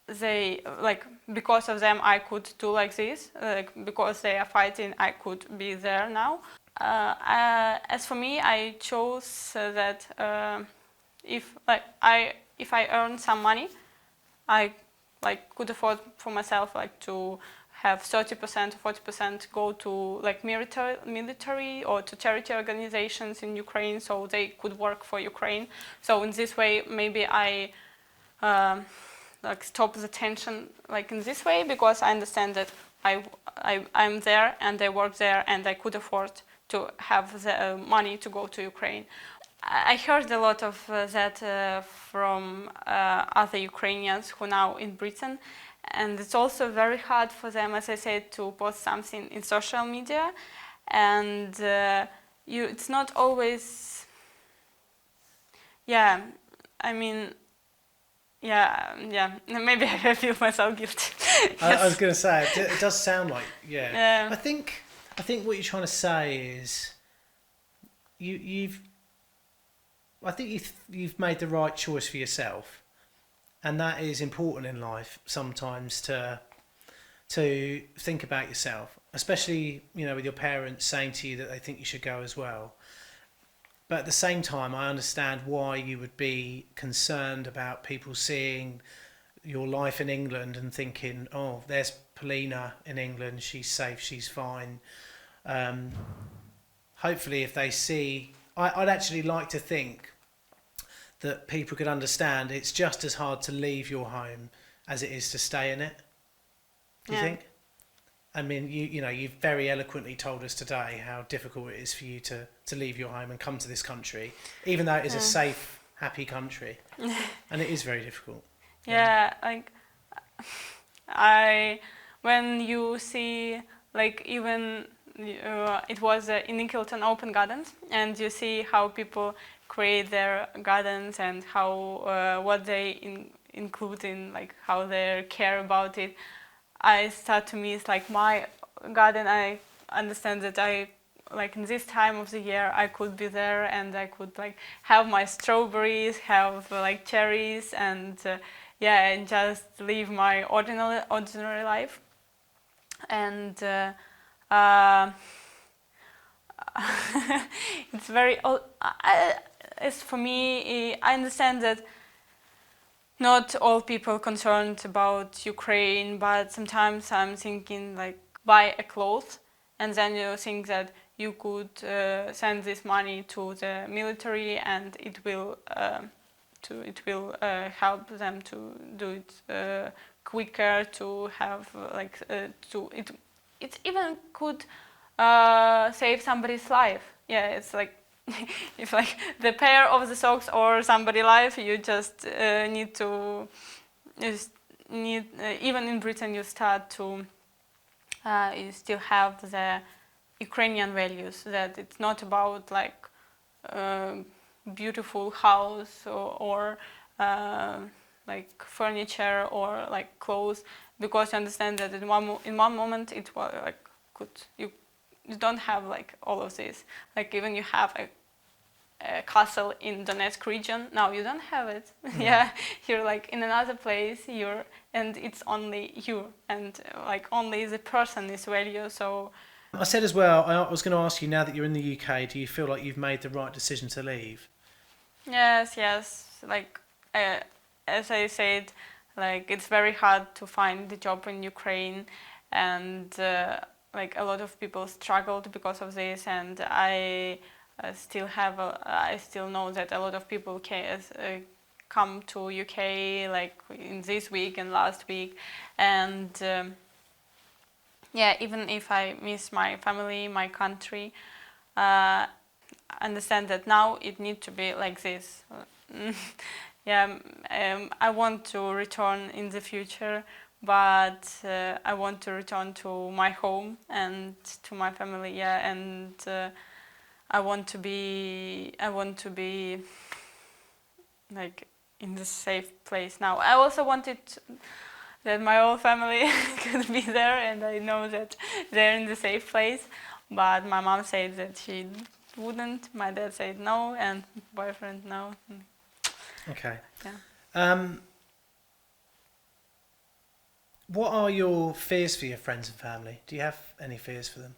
they, like, because of them I could do like this, like, because they are fighting I could be there now. As for me, I chose that if I earn some money, I could afford for myself to have 30% or 40% go to military or to charity organizations in Ukraine, so they could work for Ukraine. So in this way, maybe I stop the tension in this way, because I understand that I'm there and I work there and I could afford to have the money to go to Ukraine. I heard a lot of that from other Ukrainians who are now in Britain, and it's also very hard for them, as I said, to post something in social media, and it's not always, yeah, I mean, yeah, maybe I feel myself guilty. Yes. I was going to say, it does sound like, yeah. Yeah. I think what you're trying to say is I think you've made the right choice for yourself, and that is important in life sometimes to think about yourself, especially with your parents saying to you that they think you should go as well. But at the same time, I understand why you would be concerned about people seeing your life in England and thinking, oh, there's Polina in England, she's safe, she's fine. Hopefully if they see, I'd actually like to think that people could understand it's just as hard to leave your home as it is to stay in it. Do you think? I mean, you've very eloquently told us today how difficult it is for you to leave your home and come to this country, even though it is a safe, happy country. And it is very difficult. Yeah, when you see, even it was in Inkleton Open Gardens, and you see how people create their gardens and how what they include in, how they care about it. I start to miss my garden. I understand that in this time of the year I could be there and I could have my strawberries, have cherries, and and just live my ordinary life. And it's very. As for me, I understand that not all people concerned about Ukraine, but sometimes I'm thinking buy a cloth, and then you think that you could send this money to the military, and it will help them to do it quicker, to have it even could save somebody's life. Yeah, it's if the pair of the socks or somebody's life, you just need to even in Britain you start to you still have the Ukrainian values, that it's not about beautiful house or furniture or clothes, because you understand that in one moment it was you don't have all of this. Even you have a castle in Donetsk region, now you don't have it. Yeah, you're in another place. And it's only you, and only the person is value. So I said as well, I was going to ask you, now that you're in the UK, do you feel like you've made the right decision to leave? Yes. As I said, it's very hard to find a job in Ukraine, and a lot of people struggled because of this, and I still know that a lot of people come to UK in this week and last week, and even if I miss my family, my country, understand that now it needs to be like this. I want to return in the future, but I want to return to my home and to my family. And I want to be in the safe place now. I also wanted that my whole family could be there, and I know that they're in the safe place. But my mom said that she wouldn't. My dad said no, and boyfriend no. Okay. Yeah. What are your fears for your friends and family? Do you have any fears for them?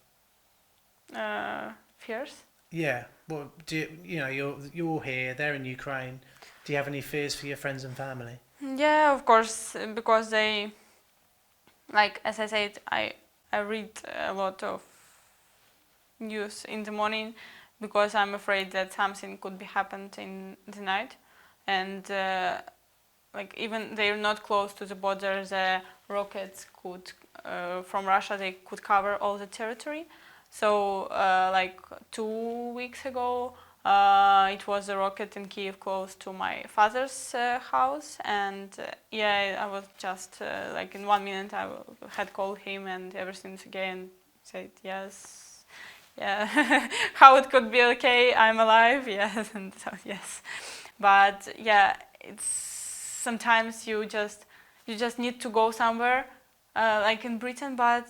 Fears? Yeah. Well, you're all here. They're in Ukraine. Do you have any fears for your friends and family? Yeah, of course, because they, like as I said, I read a lot of news in the morning because I'm afraid that something could be happened in the night, and like even they're not close to the border, the rockets could from Russia they could cover all the territory. So like 2 weeks ago, it was a rocket in Kiev close to my father's house, and yeah, I was just like in 1 minute I had called him and everything's again, said yes, yeah, how it could be okay, I'm alive, yes, and so yes, but yeah, it's sometimes you just need to go somewhere. Like in Britain, but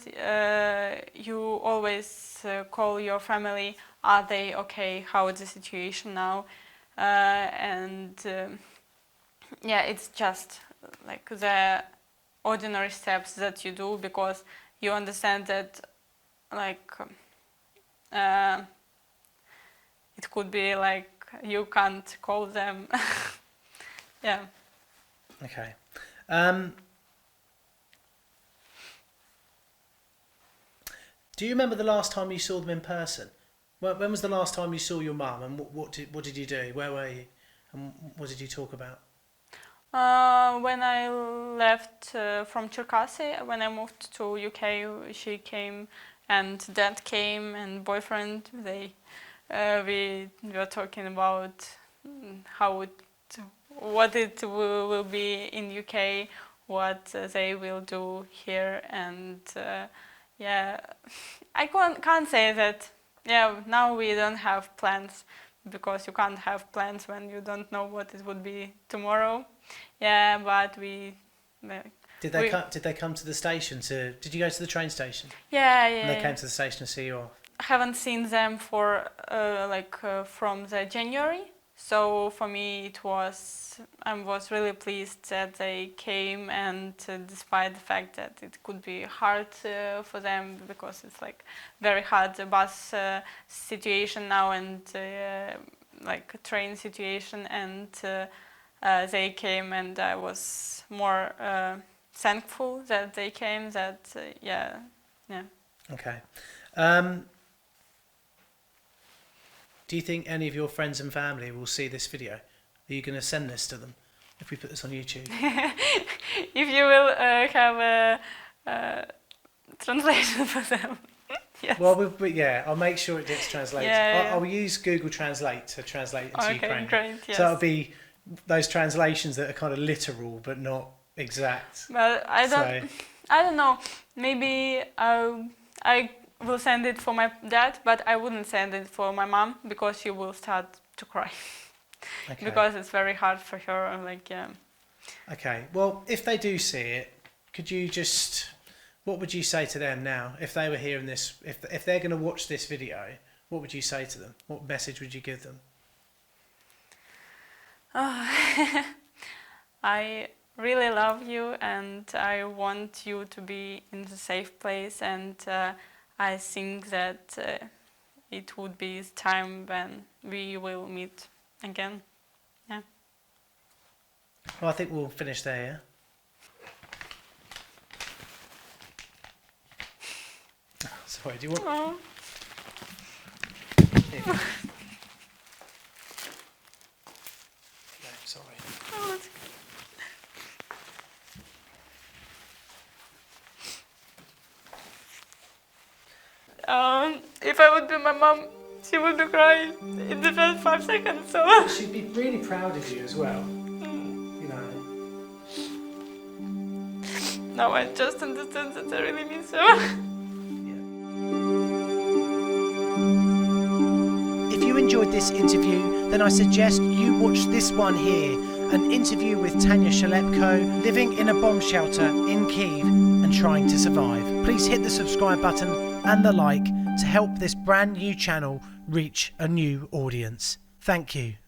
you always call your family, are they okay, how is the situation now, and yeah, it's just like the ordinary steps that you do because you understand that like it could be like you can't call them. Yeah. Okay. Do you remember the last time you saw them in person? When was the last time you saw your mum, and what did you do? Where were you, and what did you talk about? When I left from Cherkasy, when I moved to UK, she came, and dad came, and boyfriend. We were talking about what it will be in UK, what they will do here, and yeah, I can't say that. Yeah, now we don't have plans because you can't have plans when you don't know what it would be tomorrow. Yeah, but we. Did they come to the station Did you go to the train station? Yeah, And they yeah. came to the station to see you off. I haven't seen them for from the January. So for me, I was really pleased that they came, and despite the fact that it could be hard for them because it's like very hard bus situation now and like train situation, and they came, and I was more thankful that they came. That yeah. Okay. Do you think any of your friends and family will see this video? Are you going to send this to them if we put this on YouTube? If you will have a translation for them. Yes. Well, I'll make sure it gets translated. Yeah. I'll use Google Translate to translate into Ukrainian. Great, yes. So it'll be those translations that are kind of literal but not exact. Well, I don't know. Maybe I will send it for my dad, but I wouldn't send it for my mom because she will start to cry. Okay. Because it's very hard for her. I'm like, yeah. Okay. Well, if they do see it, what would you say to them now if they were hearing this? If they're going to watch this video, what would you say to them? What message would you give them? Oh, I really love you, and I want you to be in the safe place, and I think that it would be time when we will meet again. Yeah. Well, I think we'll finish there, yeah? Oh, sorry, do you want... Oh. No, sorry. Oh, if I would be my mom, she would be crying in the first 5 seconds. So she'd be really proud of you as well. You know. Now I just understand that I really miss her. If you enjoyed this interview, then I suggest you watch this one here, an interview with Tanya Shalepko, living in a bomb shelter in Kyiv and trying to survive. Please hit the subscribe button and the like to help this brand new channel reach a new audience. Thank you.